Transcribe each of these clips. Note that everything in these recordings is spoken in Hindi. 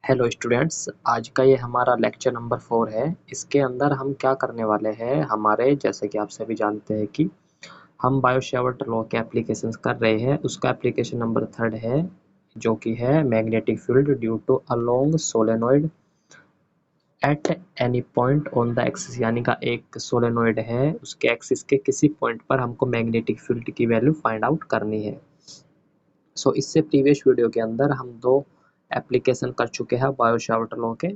हेलो स्टूडेंट्स, आज का ये हमारा लेक्चर नंबर 4 है। इसके अंदर हम क्या करने वाले हैं, हमारे जैसे कि आप सभी जानते हैं कि हम बायो-सैवर्ट लॉ के एप्लीकेशंस कर रहे हैं। उसका एप्लीकेशन नंबर 3 है, जो कि है magnetic field due to a long solenoid at any point on the axis. यानी का एक सोलेनॉइड है, उसके एक्सिस के किसी पॉइंट पर हमको मैग्नेटिक फील्ड की वैल्यू फाइंड आउट करनी है। इससे प्रीवियस वीडियो के अंदर हम 2 एप्लीकेशन कर चुके हैं बायो-सैवर्ट लॉ के,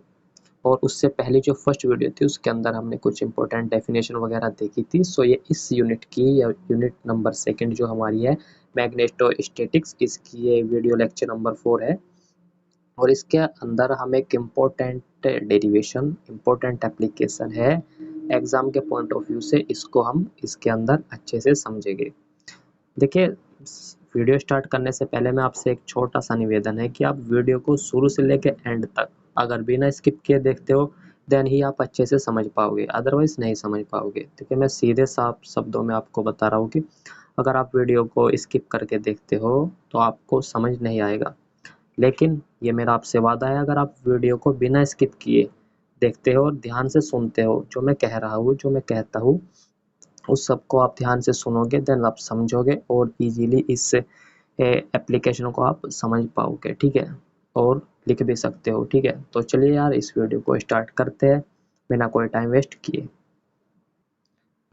और उससे पहले जो फर्स्ट वीडियो थी उसके अंदर हमने कुछ इंपॉर्टेंट डेफिनेशन वगैरह देखी थी। ये इस यूनिट की या यूनिट नंबर 2 जो हमारी है मैग्नेटोस्टैटिक्स, इसकी ये वीडियो लेक्चर नंबर 4 है। और इसके अंदर हम एक इम्पोर्टेंट डेरिवेशन, इम्पोर्टेंट एप्लीकेशन है, एग्जाम के पॉइंट ऑफ व्यू से इसको हम इसके अंदर अच्छे से समझेंगे। देखिए, वीडियो स्टार्ट करने से पहले मैं आपसे एक छोटा सा निवेदन है कि आप वीडियो को शुरू से लेकर एंड तक अगर बिना स्किप किए देखते हो देन ही आप अच्छे से समझ पाओगे, अदरवाइज नहीं समझ पाओगे। देखिए, मैं सीधे साफ शब्दों में आपको बता रहा हूँ कि अगर आप वीडियो को स्किप करके देखते हो तो आपको समझ नहीं आएगा। लेकिन ये मेरा आपसे वादा है, अगर आप वीडियो को बिना स्किप किए देखते हो और ध्यान से सुनते हो, जो मैं कह रहा हूँ, जो मैं कहता हूँ, उस सबको आप ध्यान से सुनोगे देन आप समझोगे और इजीली इस एप्लीकेशन को आप समझ पाओगे, ठीक है, और लिख भी सकते हो, ठीक है। तो चलिए यार, इस वीडियो को स्टार्ट करते हैं बिना कोई टाइम वेस्ट किए।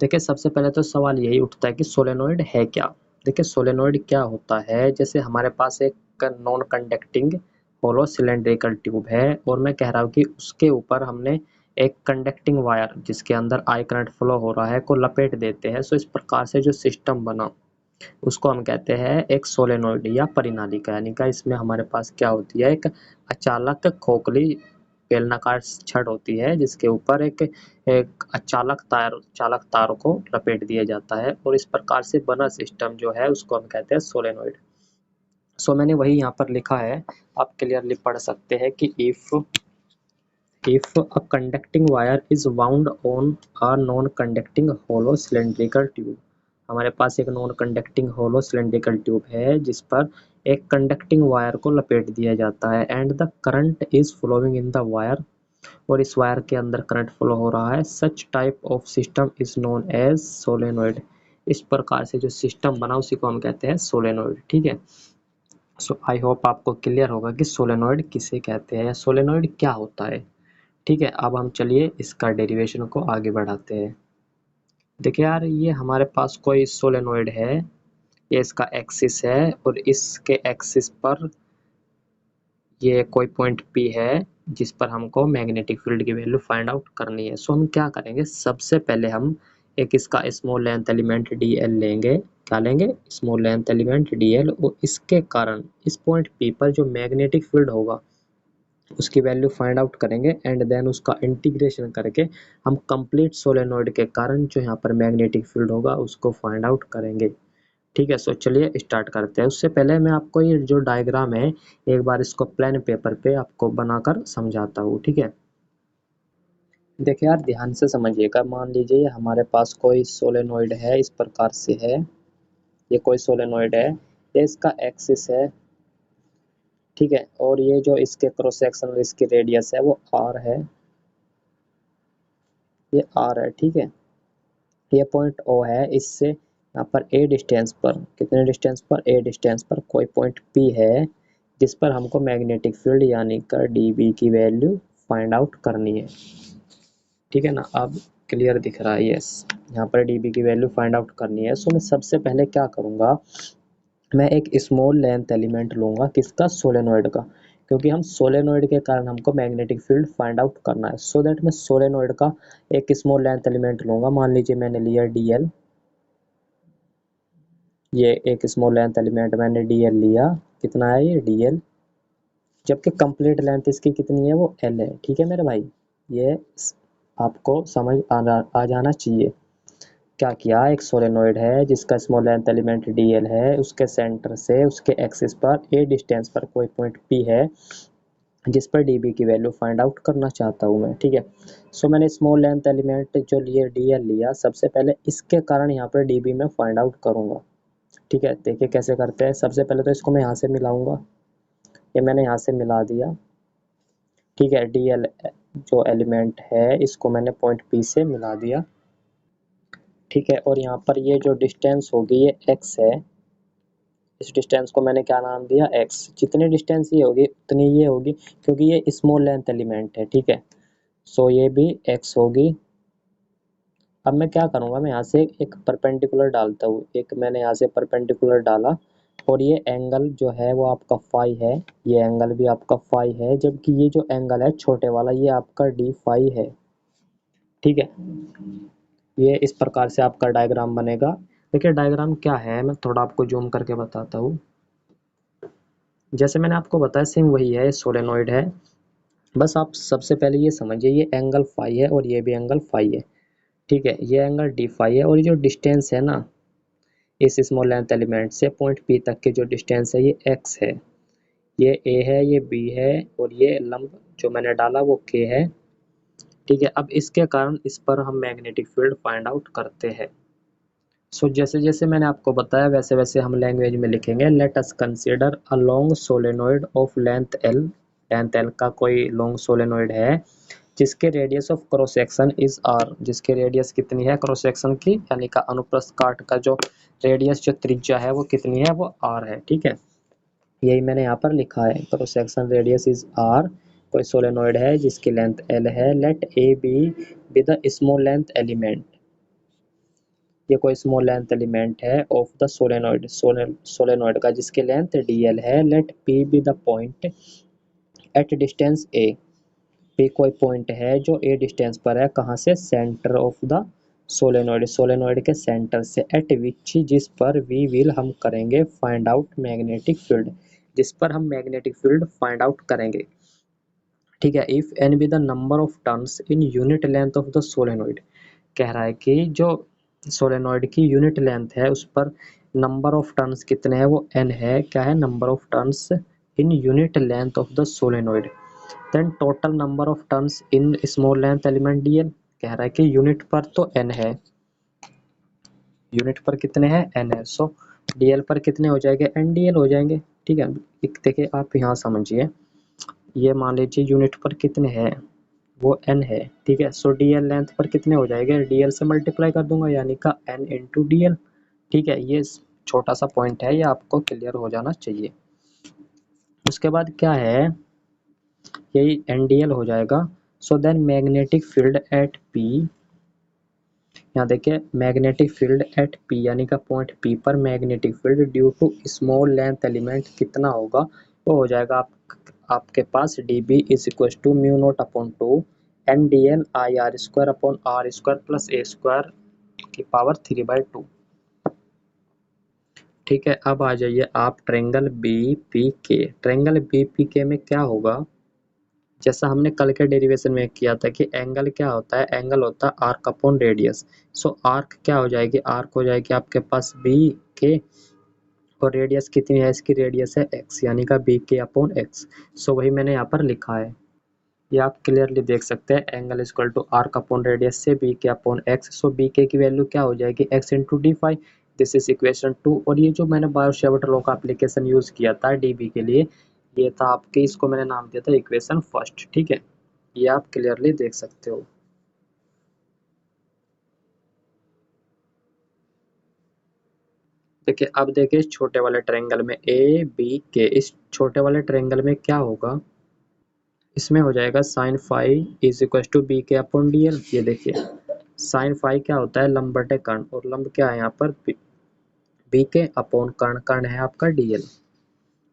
देखिए, सबसे पहले तो सवाल यही उठता है कि सोलेनॉइड है क्या। देखिए, सोलेनॉइड क्या होता है, जैसे हमारे पास एक नॉन कंडक्टिंग होलो सिलेंड्रिकल ट्यूब है और मैं कह रहा हूँ कि उसके ऊपर हमने एक कंडक्टिंग वायर जिसके अंदर आई करंट फ्लो हो रहा है को लपेट देते हैं। इस प्रकार से जो सिस्टम बना उसको हम कहते हैं एक सोलेनॉइड या परिनालिका। यानी कि इसमें हमारे पास क्या होती है, एक अचालक खोखली बेलनाकार छड़ होती है जिसके ऊपर एक एक चालक तार को लपेट दिया जाता है, और इस प्रकार से बना सिस्टम जो है उसको हम कहते हैं सोलेनॉइड। मैंने वही यहाँ पर लिखा है, आप क्लियरली पढ़ सकते हैं कि if a conducting wire is wound on a non-conducting hollow cylindrical tube। हमारे पास एक नॉन कंडक्टिंग होलो सिलेंड्रिकल ट्यूब है जिस पर एक कंडक्टिंग वायर को लपेट दिया जाता है and the current is flowing in the wire, और इस वायर के अंदर करंट फ्लो हो रहा है। Such type of system is known as solenoid. इस प्रकार से जो सिस्टम बना उसी को हम कहते हैं सोलेनॉइड, ठीक है। आई होप आपको क्लियर होगा कि सोलेनॉइड किसे कहते हैं या सोलेनॉइड क्या होता है, ठीक है। अब हम चलिए इसका डेरिवेशन को आगे बढ़ाते हैं। देखिए यार, ये हमारे पास कोई सोलेनॉइड है, ये इसका एक्सिस है और इसके एक्सिस पर ये कोई पॉइंट P है जिस पर हमको मैग्नेटिक फील्ड की वैल्यू फाइंड आउट करनी है। हम क्या करेंगे, सबसे पहले हम एक इसका स्मॉल लेंथ एलिमेंट dl लेंगे। क्या लेंगे? स्मॉल लेंथ एलिमेंट dl, और इसके कारण इस पॉइंट P पर जो मैग्नेटिक फील्ड होगा उसकी वैल्यू फाइंड आउट करेंगे एंड देन उसका इंटीग्रेशन करके हम कंप्लीट सोलेनॉइड के कारण जो यहाँ पर मैग्नेटिक फील्ड होगा उसको फाइंड आउट करेंगे, ठीक है। चलिए स्टार्ट करते हैं। उससे पहले मैं आपको ये जो डायग्राम है एक बार इसको प्लेन पेपर पे आपको बनाकर समझाता हूँ, ठीक है। देखिए यार, ध्यान से समझिएगा। मान लीजिए हमारे पास कोई सोलेनॉइड है, इस प्रकार से है, ये कोई सोलेनॉइड है, ये इसका एक्सिस है, ठीक है, और ये जो इसके क्रॉस सेक्शन इसकी रेडियस है वो r है, ये r है, ठीक है। ये पॉइंट O है, इससे यहाँ पर a डिस्टेंस पर, कितने डिस्टेंस पर, a डिस्टेंस पर कोई पॉइंट P है जिस पर हमको मैग्नेटिक फील्ड यानी का dB की वैल्यू फाइंड आउट करनी है, ठीक है ना। अब क्लियर दिख रहा है? यस, यहाँ पर dB की वैल्यू फाइंड आउट करनी है। मैं सबसे पहले क्या करूँगा, मैं एक स्मॉल लेंथ एलिमेंट लूँगा, किसका? सोलेनॉइड का, क्योंकि हम सोलेनॉइड के कारण हमको मैग्नेटिक फील्ड फाइंड आउट करना है। दैट मैं सोलेनॉइड का एक स्मॉल लेंथ एलिमेंट लूँगा। मान लीजिए मैंने लिया dl, ये एक स्मॉल लेंथ एलिमेंट मैंने dl लिया। कितना है ये dl, जबकि कंप्लीट लेंथ इसकी कितनी है, वो l है, ठीक है मेरे भाई। ये आपको समझ आ जाना चाहिए। क्या किया, एक सोलेनॉइड है जिसका स्मॉल लेंथ एलिमेंट dl है, उसके सेंटर से उसके एक्सिस पर a डिस्टेंस पर कोई पॉइंट P है जिस पर dB की वैल्यू फाइंड आउट करना चाहता हूँ मैं, ठीक है। मैंने स्मॉल लेंथ एलिमेंट जो लिए dl लिया, सबसे पहले इसके कारण यहाँ पर dB में फाइंड आउट करूँगा, ठीक है। देखिए कैसे करते हैं। सबसे पहले तो इसको मैं यहाँ से मिलाऊंगा, ये मैंने यहाँ से मिला दिया। ठीक है, डी एल जो एलिमेंट है इसको मैंने पॉइंट पी से मिला दिया। ठीक है, और यहाँ पर ये जो डिस्टेंस होगी ये एक्स है, इस डिस्टेंस को मैंने क्या नाम दिया, एक्स। जितनी डिस्टेंस ये होगी उतनी ये होगी, क्योंकि ये स्मॉल लेंथ एलिमेंट है। ठीक है, सो ये भी एक्स होगी। अब मैं क्या करूँगा, मैं यहाँ से एक परपेंडिकुलर डालता हूँ, एक मैंने यहाँ से परपेंडिकुलर डाला, और ये एंगल जो है वो आपका फाई है, ये एंगल भी आपका फाई है, जबकि ये जो एंगल है छोटे वाला ये आपका डी फाई है। ठीक है, ये इस प्रकार से आपका डायग्राम बनेगा। देखिए डायग्राम क्या है, मैं थोड़ा आपको जूम करके बताता हूँ। जैसे मैंने आपको बताया सेम वही है, सोलेनोइड है। बस आप सबसे पहले ये समझिए, ये एंगल फाई है और ये भी एंगल फाई है। ठीक है, ये एंगल डी फाई है, और ये जो डिस्टेंस है ना इस स्मॉल लेंथ एलिमेंट से पॉइंट पी तक की जो डिस्टेंस है ये एक्स है, ये ए है, ये बी है, और ये लंब जो मैंने डाला वो के है। ठीक है, अब इसके कारण इस पर हम मैग्नेटिक फील्ड फाइंड आउट करते हैं। सो जैसे जैसे मैंने आपको बताया वैसे वैसे हम लैंग्वेज में लिखेंगे। Let us consider a long solenoid of length L, length L का कोई लॉन्ग सोलेनोइड है जिसके radius of cross section is R, जिसके रेडियस कितनी है क्रॉस सेक्शन की, यानी का अनुप्रस्थ काट का जो रेडियस जो त्रिज्या है वो कितनी है, वो आर है। ठीक है, यही मैंने यहाँ पर लिखा है, cross section radius is R. कोई सोलेनोइड है जिसकी लेंथ एल है, let A B with the small length element, ये कोई स्मॉल लेंथ एलिमेंट है ऑफ द सोलेनोइड, सोलेनोइड का जिसकी लेंथ डी एल है। Let P be the point at distance a, P कोई पॉइंट है जो ए डिस्टेंस पर है, कहाँ से, centre of the solenoid, solenoid के सेंटर से, एट विच जिस पर वी विल हम करेंगे फाइंड आउट मैग्नेटिक फील्ड, जिस पर हम मैग्नेटिक फील्ड फाइंड आउट करेंगे। ठीक है, if n be the number of turns in unit length of the solenoid, कह रहा है कि जो सोलेनोइड की यूनिट लेंथ है उस पर नंबर ऑफ टर्न्स कितने हैं, वो n है। क्या है, number of turns in unit length of the solenoid. Then total number of turns in small length element dl, कह रहा है कि यूनिट पर तो n है, यूनिट पर कितने हैं, n है। सो dl पर कितने हो जाएंगे, n dl हो जाएंगे। ठीक है, देखिए आप यहाँ समझिए, ये मान लीजिए यूनिट पर कितने हैं, वो n है। ठीक है, सो dl लेंथ पर कितने हो जाएंगे, dl से मल्टीप्लाई कर दूंगा, यानी का n इंटू dl। ठीक है, ये छोटा सा पॉइंट है, ये आपको क्लियर हो जाना चाहिए। उसके बाद क्या है, यही ndl हो जाएगा। So then magnetic field at p, यहाँ देखिए मैग्नेटिक फील्ड एट p यानी का पॉइंट p पर magnetic field due to small length element कितना होगा, वो हो जाएगा आपके पास db is equal to mu not upon 2 N D L I are square upon R square plus A square की पावर 3/2। ठीक है, अब आ जाइए आप ट्रेंगल बी पी के, ट्रेंगल बी पी के में क्या होगा, जैसा हमने कल के डेरिवेशन में किया था कि एंगल क्या होता है, एंगल होता है आर्क अपॉन रेडियस। सो आर्क क्या हो जाएगी, आर्क हो जाएगी आपके पास बी के, और रेडियस कितनी है, इसकी रेडियस है एक्स, यानी का बी के अपॉन एक्स। सो वही मैंने यहाँ पर लिखा है, ये आप क्लियरली देख सकते हैं, angle equal to arc upon radius से B K upon X. So B K की वैल्यू क्या हो जाएगी, X into D phi, this is equation 2। और ये जो मैंने बायो-सेवर्ट लॉ का एप्लीकेशन यूज़ किया था डीबी के लिए, ये था आपके, इसको मैंने नाम दिया था इक्वेशन फर्स्ट। ठीक है, ये आप क्लियरली देख सकते हो। देखिए अब देखिए इस छोटे वाले ट्रायंगल में ए बी के, इस छोटे वाले ट्रायंगल में क्या होगा, इसमें हो जाएगा sine phi is equal to B K upon D L. ये देखिए साइन फाई क्या होता है, लंब बटे कर्ण, और लंब क्या है यहाँ पर बी के अपॉन कर्ण, कर्ण है आपका डी एल,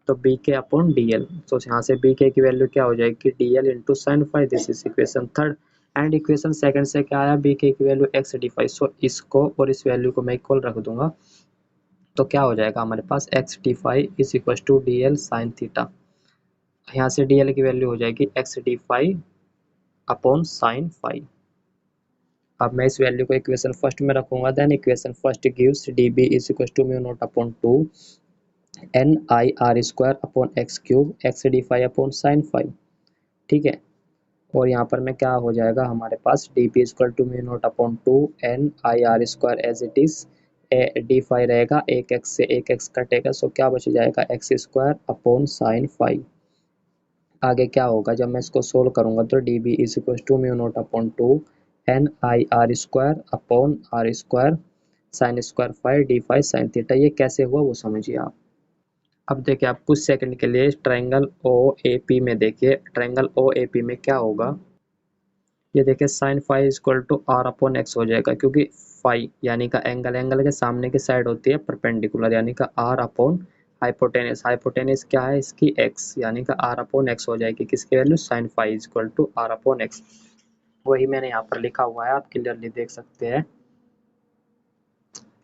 तो B K upon D L. तो यहाँ से बी के की वैल्यू क्या हो जाएगी, D L into sine phi, this is equation third. And equation second से क्या आया, बी के की value X D phi. So इसको और इस वैल्यू को मैं इक्वल रख दूंगा, तो क्या हो जाएगा हमारे पास, x D phi is equal to d l sine theta. यहाँ से डी एल की वैल्यू हो जाएगी x D phi upon sine phi. अब मैं इस वैल्यू को इक्वेशन फर्स्ट में रखूंगा, then equation first gives d B is equal to mu not upon 2 N I are square upon x cube x D phi upon sine phi. ठीक है, और यहाँ पर में क्या हो जाएगा हमारे पास, d p equal to mu not upon 2 N I are square as it is, d phi रहेगा, एक एक्स से एक एक्स कटेगा, सो क्या बच जाएगा, X square upon sine phi. आगे क्या होगा जब मैं इसको सोल्व करूंगा, तो D B is equal to mu note upon 2 N I are square upon R square sine square phi D phi sine theta. ये कैसे हुआ वो समझिए आप। अब देखिए आप कुछ सेकंड के लिए ट्रायंगल ओ ए पी में देखिए, ट्रायंगल ओ ए पी में क्या होगा, ये देखिए sine phi equal to R upon X हो जाएगा, क्योंकि फाइव यानी का एंगल, एंगल के सामने की साइड होती है परपेंडिकुलर, यानी का आर अपॉन हाइपोटेनस, हाइपोटेनस क्या है इसकी एक्स, यानी का आर अपॉन एक्स हो जाएगी, किसकी value sine phi equal to R upon X. वही मैंने यहाँ पर लिखा हुआ है, आप क्लियरली देख सकते हैं।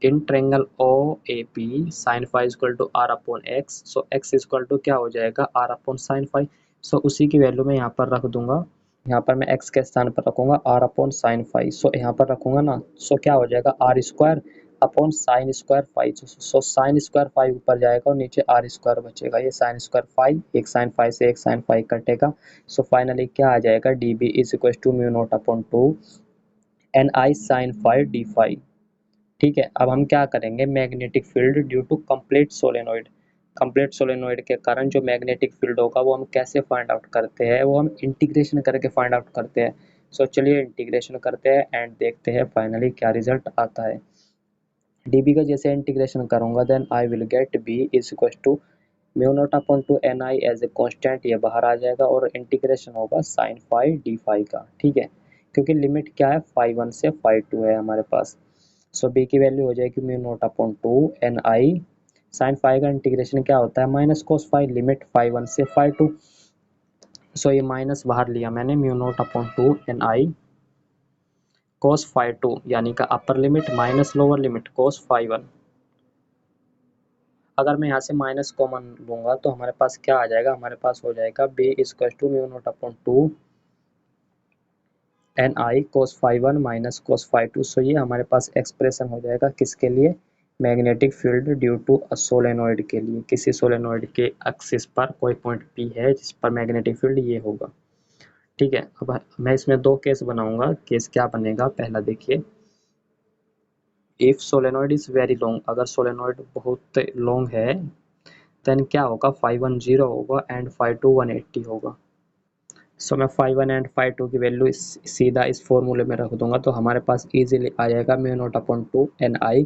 In triangle O A P sine phi equal to R upon X, so X equal to क्या हो जाएगा R upon sine phi. So उसी की वैल्यू मैं यहाँ पर रख दूंगा, यहाँ पर मैं x के स्थान पर रखूंगा R upon sine phi, so यहाँ पर रखूंगा ना, सो क्या हो जाएगा R square upon sine square phi, so sine square phi ऊपर जाएगा और नीचे आर स्क्वायर बचेगा, ये साइन स्क्वायर फाइव, एक साइन फाइव से एक साइन फाइव कटेगा। सो फाइनली क्या आ जाएगा, D B is equal to mu note upon two N I sine phi D phi. ठीक है, अब हम क्या करेंगे, magnetic field due to complete solenoid, complete solenoid के कारण जो मैग्नेटिक फील्ड होगा वो हम कैसे फाइंड आउट करते हैं, वो हम इंटीग्रेशन करके फाइंड आउट करते हैं। सो चलिए इंटीग्रेशन करते हैं एंड देखते हैं फाइनली क्या रिजल्ट आता है। डीबी का जैसे इंटीग्रेशन करूंगा then I will get B is equal to mu not upon two N I as a constant, ये बाहर आ जाएगा और इंटीग्रेशन होगा साइन फाइव डी फाइव का। ठीक है, क्योंकि लिमिट क्या है फाइव वन से फाइव टू है हमारे पास। सो बी की वैल्यू हो जाएगी mu note upon two N I sine phi का इंटीग्रेशन क्या होता है minus cos phi, limit phi one से फाइव टू। सो ये माइनस बाहर लिया मैंने, mu note upon two N I cos phi two, यानी का upper limit minus lower limit cos phi one. अगर मैं यहाँ से माइनस कॉमन लूंगा तो हमारे पास क्या आ जाएगा, हमारे पास हो जाएगा B equal to mu note upon two N I cos phi one minus cos phi two. So ये हमारे पास एक्सप्रेशन हो जाएगा किसके लिए, magnetic field due to a solenoid के लिए, किसी सोलेनोइड के एक्सिस पर कोई पॉइंट पी है जिस पर मैग्नेटिक फील्ड ये होगा। ठीक है, अब मैं इसमें दो केस बनाऊंगा, केस क्या बनेगा पहला देखिए, if solenoid is very long, अगर सोलेनोइड बहुत लॉन्ग है देन क्या होगा, 510 होगा एंड 52 180 होगा। सो मैं 51 एंड 52 की वैल्यू सीधा इस फॉर्मूले में रख दूंगा, तो हमारे पास इजीली आ जाएगा mu note upon two N I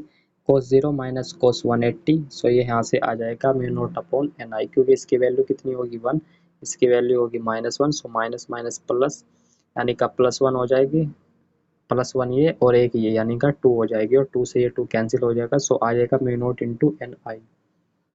cos zero minus cos 180। So ये यहाँ से आ जाएगा mu note upon n I, क्योंकि इसकी वैल्यू कितनी होगी वन, इसकी वैल्यू होगी minus one, so minus minus plus, यानी का प्लस वन हो जाएगी, प्लस वन ये और एक ये, यानी का टू हो जाएगी, और टू से ये टू कैंसिल हो जाएगा। सो आ जाएगा म्यू नोट इंटू एन आई।